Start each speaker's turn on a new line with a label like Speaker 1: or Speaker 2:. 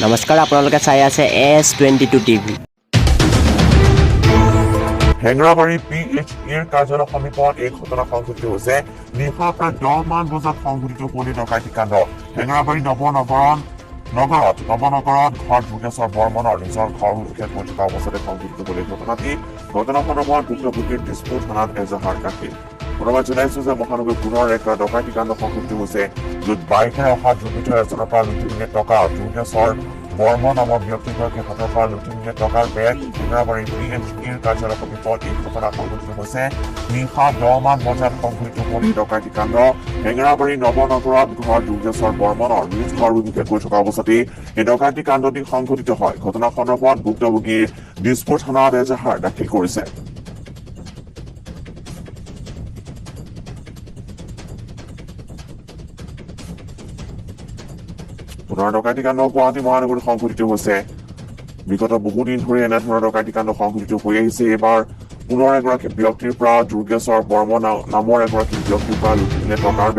Speaker 1: নমস্কাৰ, আপোনালোকে চাই আছে S22 টিভি।
Speaker 2: হেঙৰাবাৰী PHEৰ কাৰ্যালয় সমীপত এই ঘটনা সংঘটিত হৈছে। নিশা প্ৰায় 10 মান বজাত সংঘটিত হোৱা ডকাইতি কাণ্ড। হেঙৰাবাৰী নৱনগৰত ঘৰ যোগেশ্বৰ বৰ্মনৰ নিজৰ ঘৰ উদ্ধাৰ কৰি থকা অৱস্থাতে সংঘটিত হ'ল এই ঘটনাটি। ঘটনাখনৰ ভুক্তভোগীৰ দিছপুৰ থানাত এজাহাৰ দাখিল। কোনোবাই জনাইছো যে মহানগৰীত পুনৰ এক ডকাইতি কাণ্ড সংঘটিত হৈছে, য'ত বাইকেৰে অহা দুৰ্বৃত্তই এজনৰ পৰা লুটি নিলে টকা। যোগেশ্বৰ বৰ্মন নামৰ ব্যক্তিগৰাকীৰ হাতৰ পৰা লুটি নিলে টকাৰ বেগ। হেঙৰাবাৰী PHEৰ কাৰ্যালয় সমীপত এই ঘটনা সংঘটিত হৈছে। নিশা 10 মান বজাত সংঘটিত হ'ল এই ডকাইতি কাণ্ড। হেঙৰাবাৰী নৱনগৰত ঘৰ যোগেশ্বৰ বৰ্মনৰ নিজ ঘৰ অভিমুখে গৈ থকা অৱস্থাতেই এই ডকাইতি কাণ্ডটি সংঘটিত হয়। ঘটনা সন্দৰ্ভত ভুক্তভোগীৰ দিছপুৰ থানাত এজাহাৰ দাখিল কৰিছে। পুনৰ ডকাইতি কাণ্ড গুৱাহাটী মহানগৰীত সংঘটিত হৈছে। বিগত বহুদিন ধৰি এনেধৰণৰ ডকাইতি কাণ্ড সংঘটিত হৈ আহিছে। এইবাৰ পুনৰ এগৰাকী ব্যক্তিৰ পৰা যোগেশ্বৰ বৰ্মন নামৰ এগৰাকী ব্যক্তিৰ পৰা লুটি নিলে টকাৰ